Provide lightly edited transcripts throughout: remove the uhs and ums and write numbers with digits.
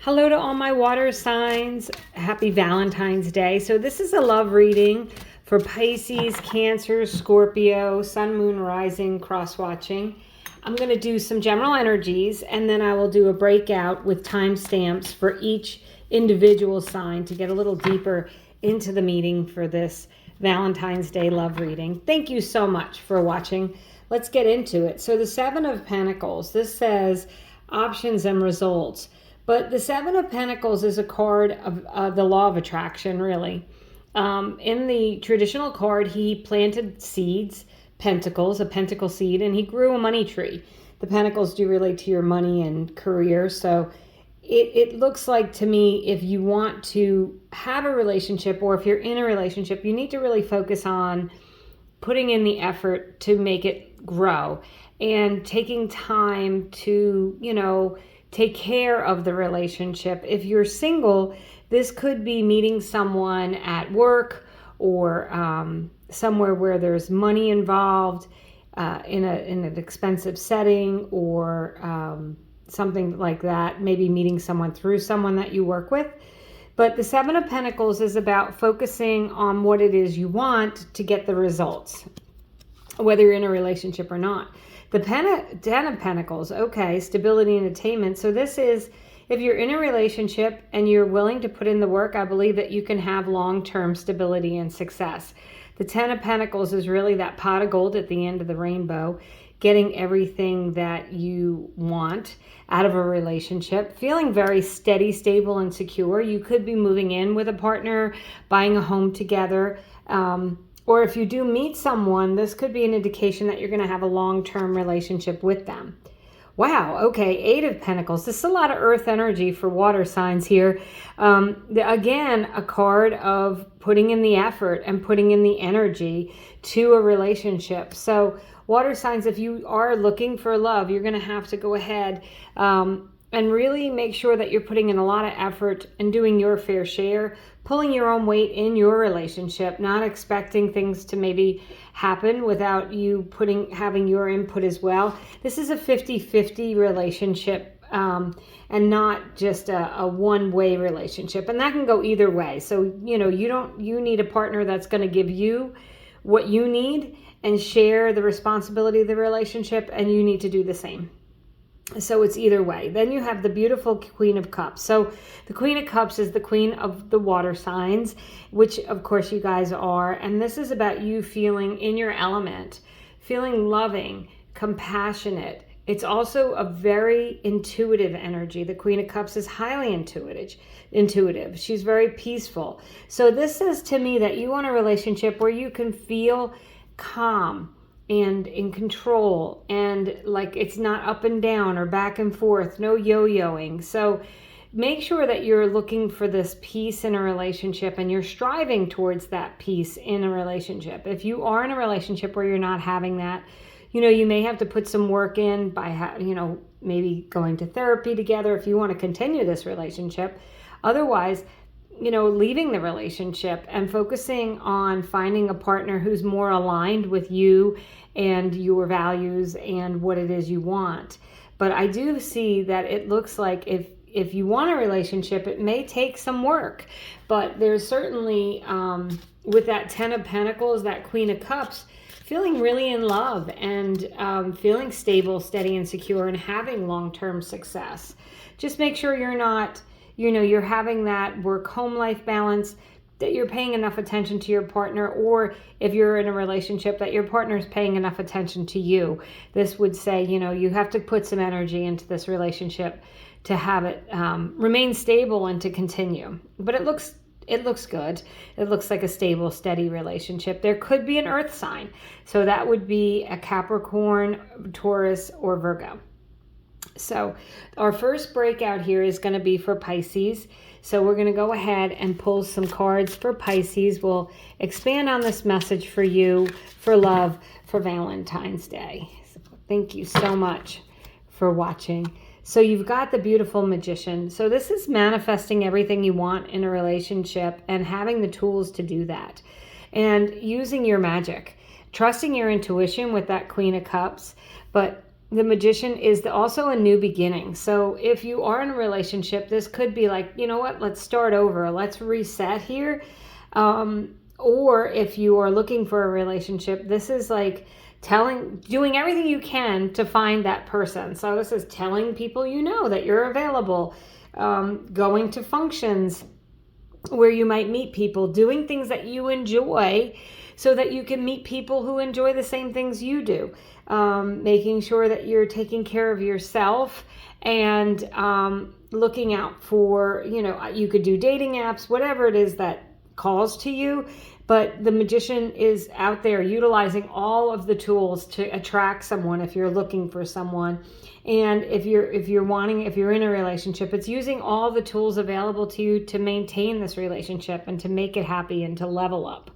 Hello to all my water signs. Happy Valentine's Day. So this is a love reading for Pisces, Cancer, Scorpio, Sun, Moon, Rising, cross-watching. I'm going to do some general energies and then I will do a breakout with timestamps for each individual sign to get a little deeper into the meeting for this Valentine's Day love reading. Thank you so much for watching. Let's get into it. So the Seven of Pentacles, this says options and results. But the Seven of Pentacles is a card of the law of attraction, really. In the traditional card, he planted seeds, pentacles, a pentacle seed, and he grew a money tree. The pentacles do relate to your money and career. So it looks like to me, if you want to have a relationship or if you're in a relationship, you need to really focus on putting in the effort to make it grow and taking time to, take care of the relationship. If you're single, this could be meeting someone at work or somewhere where there's money involved in an expensive setting or something like that. Maybe meeting someone through someone that you work with. But the Seven of Pentacles is about focusing on what it is you want to get the results, whether you're in a relationship or not. The Ten of Pentacles, okay, stability and attainment. So this is, if you're in a relationship and you're willing to put in the work, I believe that you can have long-term stability and success. The Ten of Pentacles is really that pot of gold at the end of the rainbow, getting everything that you want out of a relationship, feeling very steady, stable, and secure. You could be moving in with a partner, buying a home together, or if you do meet someone, this could be an indication that you're going to have a long-term relationship with them. Wow, okay, Eight of Pentacles. This is a lot of earth energy for water signs here. Again, a card of putting in the effort and putting in the energy to a relationship. So water signs, if you are looking for love, you're going to have to go ahead and really make sure that you're putting in a lot of effort and doing your fair share, pulling your own weight in your relationship, not expecting things to maybe happen without you having your input as well. This is a 50-50 relationship and not just a one-way relationship. And that can go either way. So, you need a partner that's going to give you what you need and share the responsibility of the relationship, and you need to do the same. So it's either way. Then you have the beautiful Queen of Cups. So the Queen of Cups is the queen of the water signs, which of course you guys are. And this is about you feeling in your element, feeling loving, compassionate. It's also a very intuitive energy. The Queen of Cups is highly intuitive. She's very peaceful. So this says to me that you want a relationship where you can feel calm and in control, and like it's not up and down or back and forth, no yo-yoing. So make sure that you're looking for this peace in a relationship and you're striving towards that peace in a relationship. If you are in a relationship where you're not having that, you may have to put some work in by, maybe going to therapy together if you want to continue this relationship. Otherwise, leaving the relationship and focusing on finding a partner who's more aligned with you and your values and what it is you want. But I do see that it looks like if you want a relationship, it may take some work. But there's certainly, with that Ten of Pentacles, that Queen of Cups, feeling really in love and feeling stable, steady, and secure and having long-term success. Just make sure you're not, you're having that work-home life balance, that you're paying enough attention to your partner, or if you're in a relationship, that your partner is paying enough attention to you. This would say, you have to put some energy into this relationship to have it remain stable and to continue. But it looks good. It looks like a stable, steady relationship. There could be an earth sign. So that would be a Capricorn, Taurus, or Virgo. So our first breakout here is going to be for Pisces. So we're going to go ahead and pull some cards for Pisces. We'll expand on this message for you, for love, for Valentine's Day. So thank you so much for watching. So you've got the beautiful Magician. So this is manifesting everything you want in a relationship and having the tools to do that. And using your magic, trusting your intuition with that Queen of Cups, but the Magician is also a new beginning. So if you are in a relationship, this could be like, you know what, let's start over. Let's reset here. Or if you are looking for a relationship, this is like doing everything you can to find that person. So this is telling people you know that you're available, going to functions where you might meet people, doing things that you enjoy so that you can meet people who enjoy the same things you do, making sure that you're taking care of yourself and looking out for, you could do dating apps, whatever it is that calls to you. But the Magician is out there utilizing all of the tools to attract someone if you're looking for someone. And if you're in a relationship, it's using all the tools available to you to maintain this relationship and to make it happy and to level up.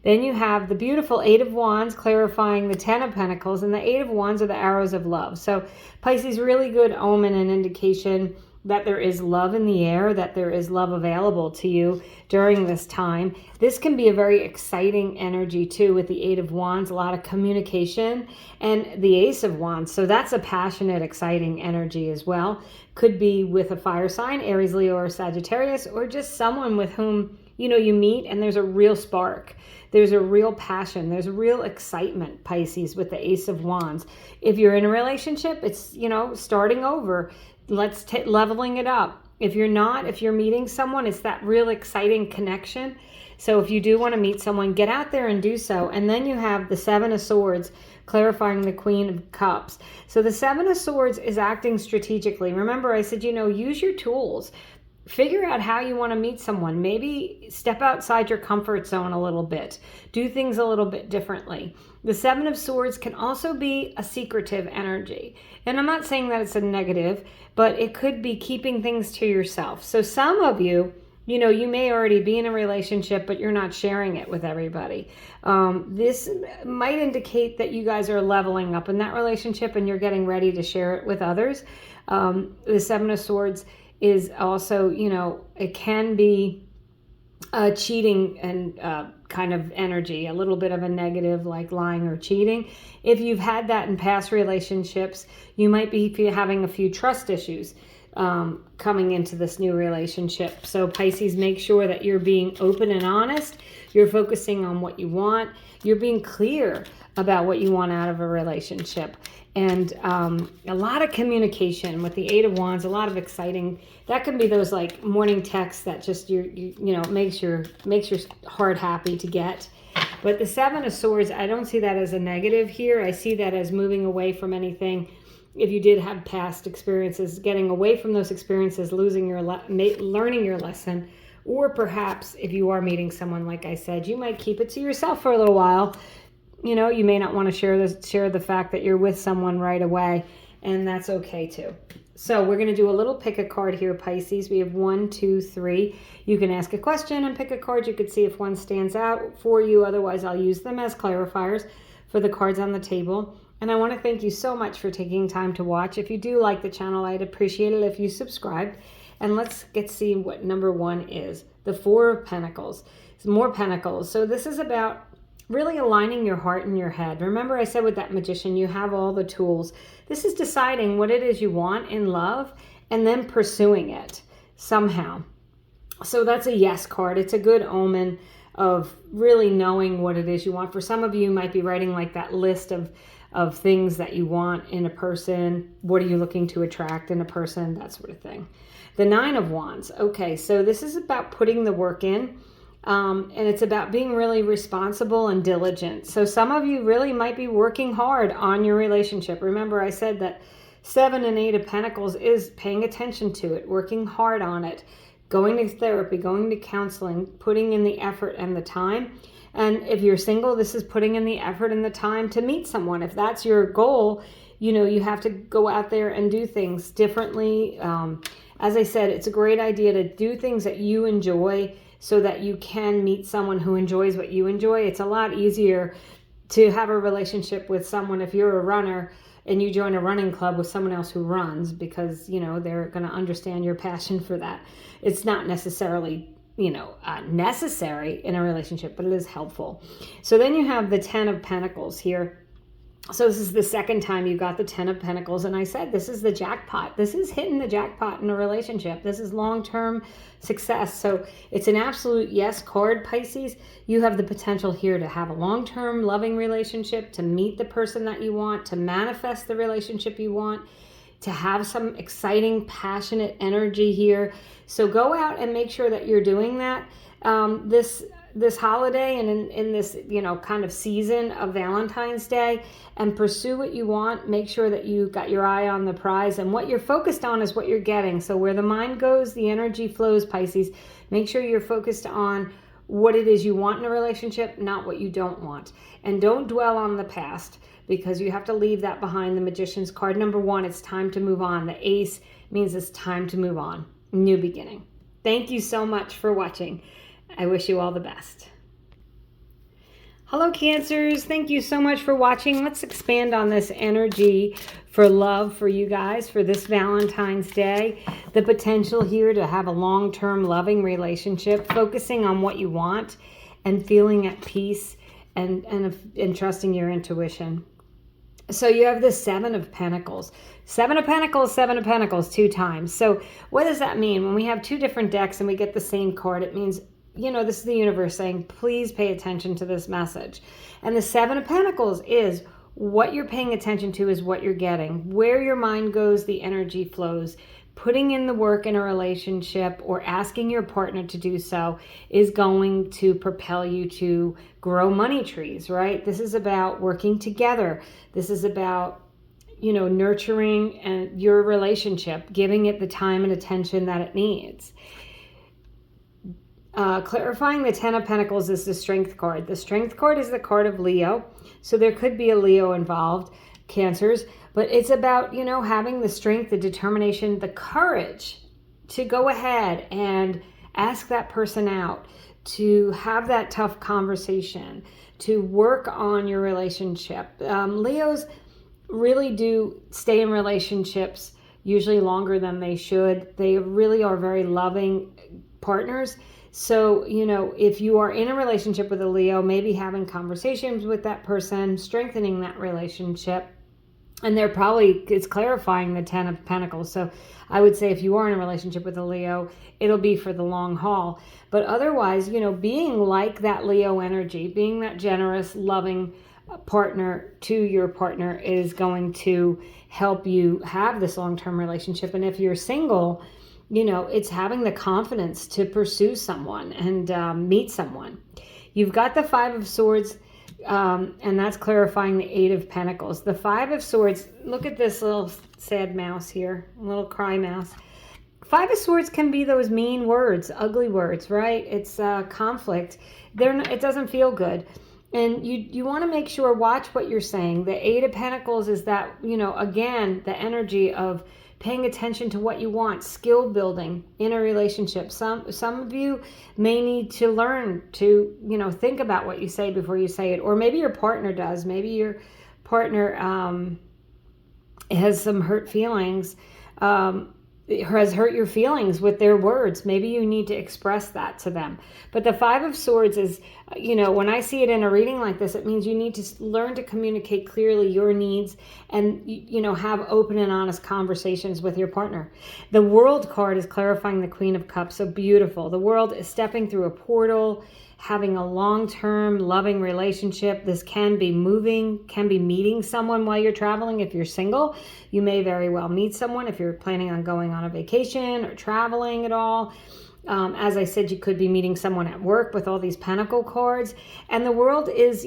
Then you have the beautiful Eight of Wands clarifying the Ten of Pentacles, and the Eight of Wands are the arrows of love. So Pisces, really good omen and indication that there is love in the air, that there is love available to you during this time. This can be a very exciting energy too with the Eight of Wands, a lot of communication, and the Ace of Wands. So that's a passionate, exciting energy as well. Could be with a fire sign, Aries, Leo, or Sagittarius, or just someone with whom you meet and there's a real spark. There's a real passion. There's real excitement, Pisces, with the Ace of Wands. If you're in a relationship, it's, starting over. Let's leveling it up. If you're meeting someone, it's that real exciting connection. So if you do want to meet someone, get out there and do so. And then you have the Seven of Swords clarifying the Queen of Cups. So the Seven of Swords is acting strategically. Remember, I said, use your tools. Figure out how you want to meet someone. Maybe step outside your comfort zone a little bit. Do things a little bit differently. The Seven of Swords can also be a secretive energy. And I'm not saying that it's a negative, but it could be keeping things to yourself. So some of you, you may already be in a relationship, but you're not sharing it with everybody. This might indicate that you guys are leveling up in that relationship and you're getting ready to share it with others. The Seven of Swords is also, it can be cheating and kind of energy, a little bit of a negative, like lying or cheating. If you've had that in past relationships, you might be having a few trust issues coming into this new relationship. So Pisces, make sure that you're being open and honest. You're focusing on what you want. You're being clear about what you want out of a relationship. And a lot of communication with the Eight of Wands, a lot of exciting. That can be those like morning texts that just makes your heart happy to get. But the Seven of Swords, I don't see that as a negative here. I see that as moving away from anything. If you did have past experiences, getting away from those experiences, learning your lesson, or perhaps if you are meeting someone, like I said, you might keep it to yourself for a little while. You may not want to share the fact that you're with someone right away, and that's okay too. So we're going to do a little pick a card here, Pisces. We have 1, 2, 3. You can ask a question and pick a card. You could see if one stands out for you. Otherwise, I'll use them as clarifiers for the cards on the table. And I want to thank you so much for taking time to watch. If you do like the channel, I'd appreciate it if you subscribed. And let's see what number 1 is. The Four of Pentacles. It's more Pentacles. So this is about really aligning your heart and your head. Remember I said with that Magician, you have all the tools. This is deciding what it is you want in love and then pursuing it somehow. So that's a yes card. It's a good omen of really knowing what it is you want. For some of you might be writing like that list of things that you want in a person. What are you looking to attract in a person? That sort of thing. The Nine of Wands. Okay, so this is about putting the work in. And it's about being really responsible and diligent. So some of you really might be working hard on your relationship. Remember, I said that 7 and 8 of Pentacles is paying attention to it, working hard on it, going to therapy, going to counseling, putting in the effort and the time. And if you're single, this is putting in the effort and the time to meet someone. If that's your goal, you have to go out there and do things differently. As I said, it's a great idea to do things that you enjoy, so that you can meet someone who enjoys what you enjoy. It's a lot easier to have a relationship with someone if you're a runner and you join a running club with someone else who runs, because, they're going to understand your passion for that. It's not necessarily, necessary in a relationship, but it is helpful. So then you have the 10 of Pentacles here. So this is the second time you got the 10 of Pentacles. And I said, this is the jackpot. This is hitting the jackpot in a relationship. This is long-term success. So it's an absolute yes card, Pisces. You have the potential here to have a long-term loving relationship, to meet the person that you want, to manifest the relationship you want, to have some exciting, passionate energy here. So go out and make sure that you're doing that this holiday and in this, kind of season of Valentine's Day, and pursue what you want. Make sure that you got your eye on the prize, and what you're focused on is what you're getting. So where the mind goes, the energy flows, Pisces. Make sure you're focused on what it is you want in a relationship, not what you don't want. And don't dwell on the past, because you have to leave that behind. The Magician's card, number 1, it's time to move on. The Ace means it's time to move on. New beginning. Thank you so much for watching. I wish you all the best. Hello, Cancers. Thank you so much for watching. Let's expand on this energy for love for you guys for this Valentine's Day. The potential here to have a long-term loving relationship, focusing on what you want and feeling at peace and trusting your intuition. So you have the 7 of Pentacles. 7 of Pentacles, 7 of Pentacles 2 times. So what does that mean? When we have 2 different decks and we get the same card, it means, this is the universe saying, please pay attention to this message. And the 7 of Pentacles is what you're paying attention to is what you're getting. Where your mind goes, the energy flows. Putting in the work in a relationship or asking your partner to do so is going to propel you to grow money trees, right? This is about working together. This is about, nurturing and your relationship, giving it the time and attention that it needs. Clarifying the 10 of Pentacles is the Strength card. The Strength card is the card of Leo. So there could be a Leo involved, Cancers. But it's about, having the strength, the determination, the courage to go ahead and ask that person out, to have that tough conversation, to work on your relationship. Leos really do stay in relationships usually longer than they should. They really are very loving partners. So, if you are in a relationship with a Leo, maybe having conversations with that person, strengthening that relationship. And it's clarifying the 10 of Pentacles. So I would say if you are in a relationship with a Leo, it'll be for the long haul. But otherwise, being like that Leo energy, being that generous, loving partner to your partner is going to help you have this long-term relationship. And if you're single, it's having the confidence to pursue someone and meet someone. You've got the 5 of Swords. And that's clarifying the 8 of Pentacles. The 5 of Swords, look at this little sad mouse here, a little cry mouse. 5 of Swords can be those mean words, ugly words, right? It's conflict. It doesn't feel good. And you want to make sure, watch what you're saying. The 8 of Pentacles is that, again, the energy of paying attention to what you want, skill building in a relationship. Some of you may need to learn to, think about what you say before you say it. Or maybe your partner does. Maybe your partner has some hurt feelings, has hurt your feelings with their words. Maybe you need to express that to them. But the 5 of Swords is, when I see it in a reading like this, it means you need to learn to communicate clearly your needs and, have open and honest conversations with your partner. The World card is clarifying the Queen of Cups. So beautiful. The World is stepping through a portal, having a long-term loving relationship. This can be moving, can be meeting someone while you're traveling. If you're single, you may very well meet someone if you're planning on going on a vacation or traveling at all. As I said, you could be meeting someone at work with all these Pentacle cards. And the World is,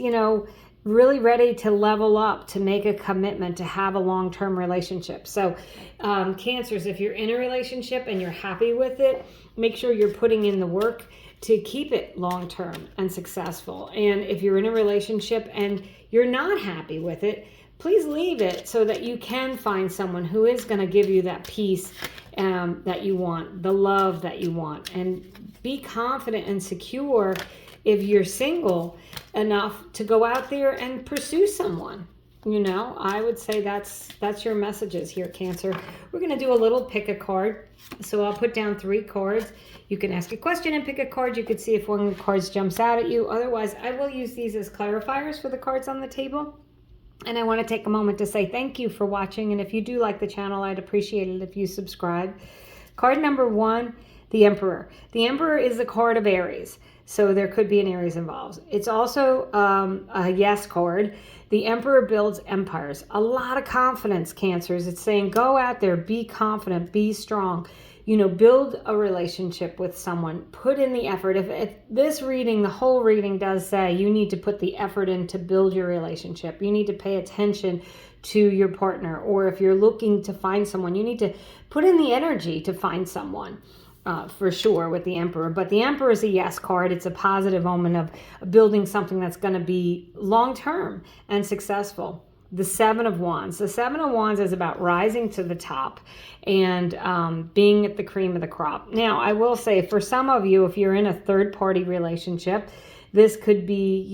really ready to level up, to make a commitment, to have a long-term relationship. So Cancers, if you're in a relationship and you're happy with it, make sure you're putting in the work to keep it long-term and successful. And if you're in a relationship and you're not happy with it, please leave it so that you can find someone who is going to give you that peace that you want, the love that you want. And be confident and secure if you're single enough to go out there and pursue someone. I would say that's your messages here, Cancer. We're going to do a little pick a card. So I'll put down 3 cards. You can ask a question and pick a card. You could see if one of the cards jumps out at you. Otherwise, I will use these as clarifiers for the cards on the table. And I want to take a moment to say thank you for watching. And if you do like the channel, I'd appreciate it if you subscribe. Card number 1, the Emperor. The Emperor is the card of Aries. So there could be an Aries involved. It's also a yes card. The Emperor builds empires. A lot of confidence, Cancers. It's saying go out there, be confident, be strong. Build a relationship with someone. Put in the effort. If this reading, the whole reading does say you need to put the effort in to build your relationship. You need to pay attention to your partner. Or if you're looking to find someone, you need to put in the energy to find someone. For sure with the Emperor. But the Emperor is a yes card. It's a positive omen of building something that's going to be long-term and successful. The Seven of Wands. The Seven of Wands is about rising to the top and being at the cream of the crop. Now, I will say for some of you, if you're in a third-party relationship, this could be,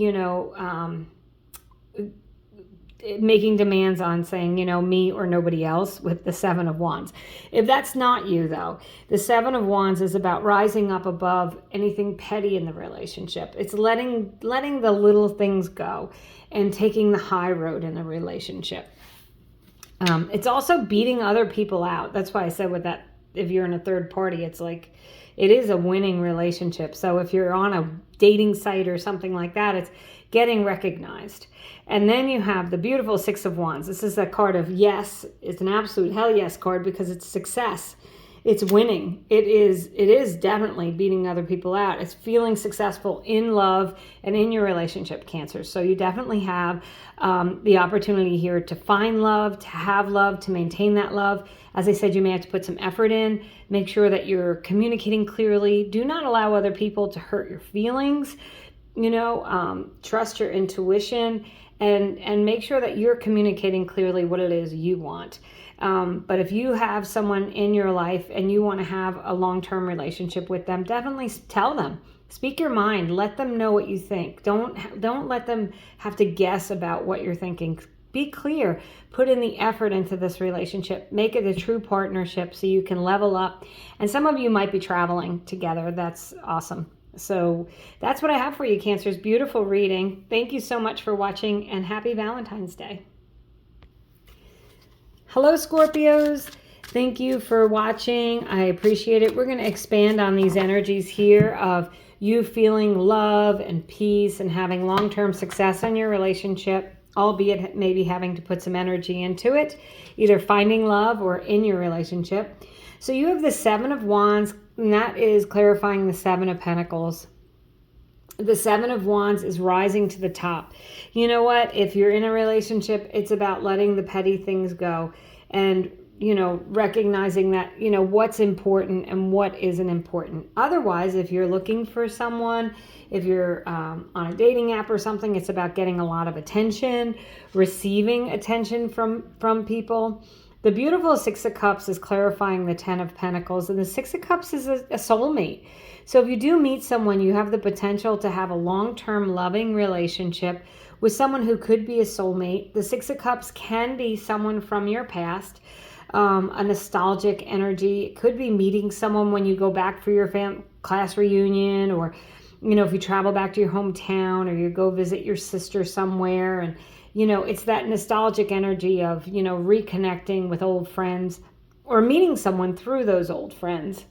making demands on saying, me or nobody else with the Seven of Wands. If that's not you, though, the Seven of Wands is about rising up above anything petty in the relationship. It's letting the little things go and taking the high road in the relationship. It's also beating other people out. That's why I said with that, if you're in a third party, it's like, it is a winning relationship. So if you're on a dating site or something like that, it's getting recognized. And then you have the beautiful Six of Wands. This is a card of yes. It's an absolute hell yes card because it's success. It's winning. It is definitely beating other people out. It's feeling successful in love and in your relationship, Cancer. So you definitely have the opportunity here to find love, to have love, to maintain that love. As I said, you may have to put some effort in. Make sure that you're communicating clearly. Do not allow other people to hurt your feelings. Trust your intuition and make sure that you're communicating clearly what it is you want. But if you have someone in your life and you want to have a long-term relationship with them, definitely tell them. Speak your mind. Let them know what you think. Don't let them have to guess about what you're thinking. Be clear. Put in the effort into this relationship. Make it a true partnership so you can level up. And some of you might be traveling together. That's awesome. So that's what I have for you, Cancers. Beautiful reading. Thank you so much for watching and happy Valentine's Day. Hello, Scorpios. Thank you for watching. I appreciate it. We're going to expand on these energies here of you feeling love and peace and having long-term success in your relationship, albeit maybe having to put some energy into it, either finding love or in your relationship. So you have the Seven of Wands, and that is clarifying the Seven of Pentacles. The Seven of Wands is rising to the top. You know what? If you're in a relationship, it's about letting the petty things go and, recognizing that, what's important and what isn't important. Otherwise, if you're looking for someone, if you're on a dating app or something, it's about getting a lot of attention, receiving attention from people. The beautiful Six of Cups is clarifying the Ten of Pentacles, and the Six of Cups is a soulmate. So if you do meet someone, you have the potential to have a long-term loving relationship with someone who could be a soulmate. The Six of Cups can be someone from your past, a nostalgic energy. It could be meeting someone when you go back for your class reunion, or, if you travel back to your hometown, or you go visit your sister somewhere, and it's that nostalgic energy of, reconnecting with old friends or meeting someone through those old friends.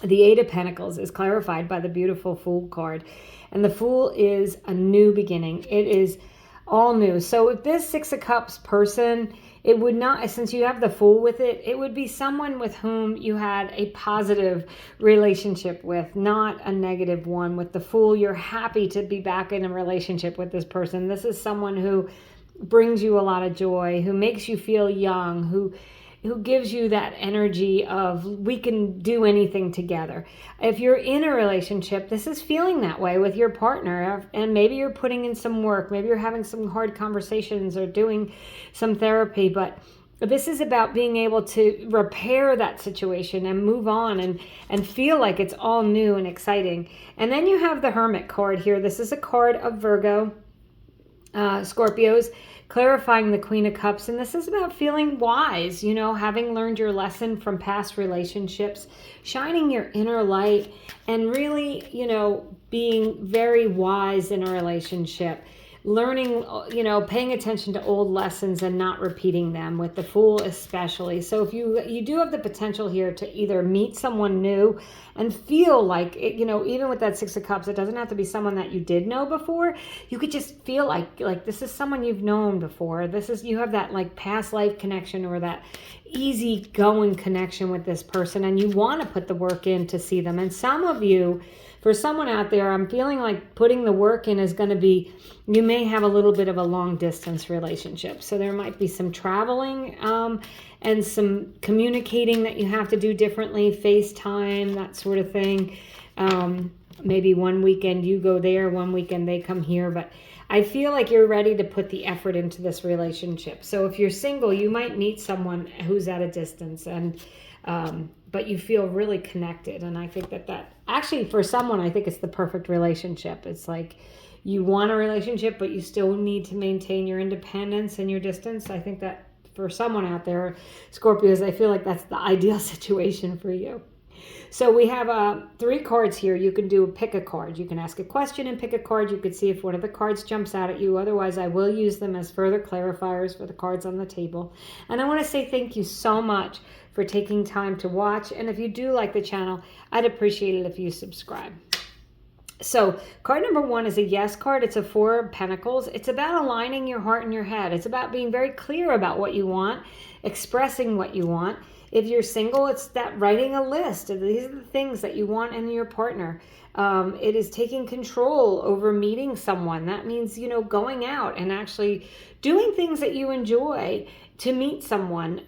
The Eight of Pentacles is clarified by the beautiful Fool card. And the Fool is a new beginning. It is all new. So if this Six of Cups person, it would not, since you have the Fool with it, it would be someone with whom you had a positive relationship with, not a negative one. With the Fool, you're happy to be back in a relationship with this person. This is someone who brings you a lot of joy, who makes you feel young, who gives you that energy of we can do anything together. If you're in a relationship, this is feeling that way with your partner, and maybe you're putting in some work, maybe you're having some hard conversations or doing some therapy, but this is about being able to repair that situation and move on and feel like it's all new and exciting. And then you have the Hermit card here. This is a card of Virgo, Scorpios, clarifying the Queen of Cups. And this is about feeling wise, having learned your lesson from past relationships, shining your inner light, and really, being very wise in a relationship. learning, paying attention to old lessons and not repeating them, with the Fool especially. So if you do have the potential here to either meet someone new and feel like, even with that Six of Cups, it doesn't have to be someone that you did know before. You could just feel like this is someone you've known before. You have that like past life connection, or that easy going connection with this person, and you want to put the work in to see them. And some of you, for someone out there, I'm feeling like putting the work in is going to be, you may have a little bit of a long distance relationship. So there might be some traveling and some communicating that you have to do differently, FaceTime, that sort of thing. Maybe one weekend you go there, one weekend they come here. But I feel like you're ready to put the effort into this relationship. So if you're single, you might meet someone who's at a distance, and but you feel really connected. And I think that actually, for someone, I think it's the perfect relationship. It's like you want a relationship, but you still need to maintain your independence and your distance. I think that for someone out there, Scorpios, I feel like that's the ideal situation for you. So we have 3 cards here. You can pick a card. You can ask a question and pick a card. You could see if one of the cards jumps out at you. Otherwise, I will use them as further clarifiers for the cards on the table. And I want to say thank you so much for taking time to watch. And if you do like the channel, I'd appreciate it if you subscribe. So card number 1 is a yes card. It's a 4 of Pentacles. It's about aligning your heart and your head. It's about being very clear about what you want, expressing what you want. If you're single, it's that writing a list. These are the things that you want in your partner. It is taking control over meeting someone. That means, going out and actually doing things that you enjoy to meet someone.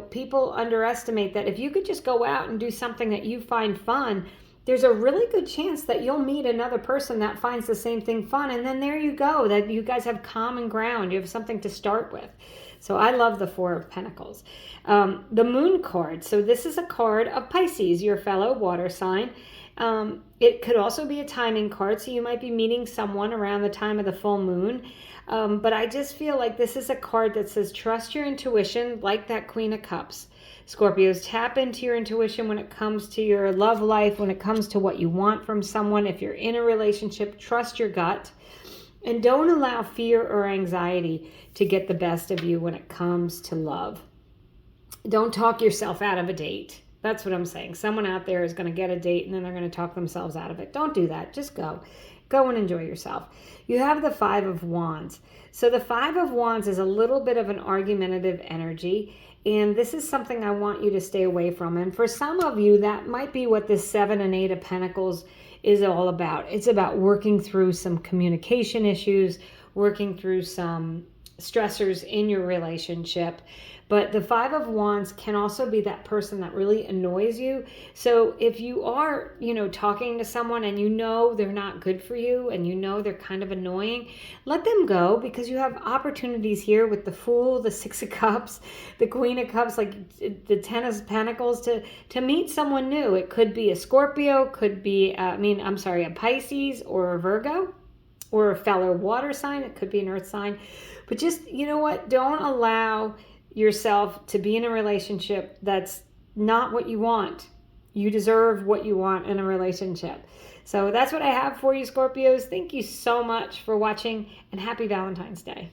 People underestimate that if you could just go out and do something that you find fun, there's a really good chance that you'll meet another person that finds the same thing fun. And then there you go, that you guys have common ground. You have something to start with. So I love the 4 of Pentacles. The Moon card. So this is a card of Pisces, your fellow water sign. It could also be a timing card. So you might be meeting someone around the time of the full moon. But I just feel like this is a card that says trust your intuition, like that Queen of Cups. Scorpios, tap into your intuition when it comes to your love life, when it comes to what you want from someone. If you're in a relationship, trust your gut. And don't allow fear or anxiety to get the best of you when it comes to love. Don't talk yourself out of a date. That's what I'm saying. Someone out there is going to get a date and then they're going to talk themselves out of it. Don't do that. Just go. Go and enjoy yourself. You have the 5 of Wands. So the 5 of Wands is a little bit of an argumentative energy. And this is something I want you to stay away from. And for some of you, that might be what this 7 and 8 of Pentacles is all about. It's about working through some communication issues, working through some stressors in your relationship. But the 5 of Wands can also be that person that really annoys you. So if you are, talking to someone and they're not good for you and they're kind of annoying, let them go, because you have opportunities here with the Fool, the 6 of Cups, the Queen of Cups, like the 10 of Pentacles, to meet someone new. It could be a Scorpio, could be, a Pisces or a Virgo, or a fellow water sign. It could be an earth sign. But just, don't allow yourself to be in a relationship that's not what you want. You deserve what you want in a relationship. So that's what I have for you, Scorpios. Thank you so much for watching, and happy Valentine's Day.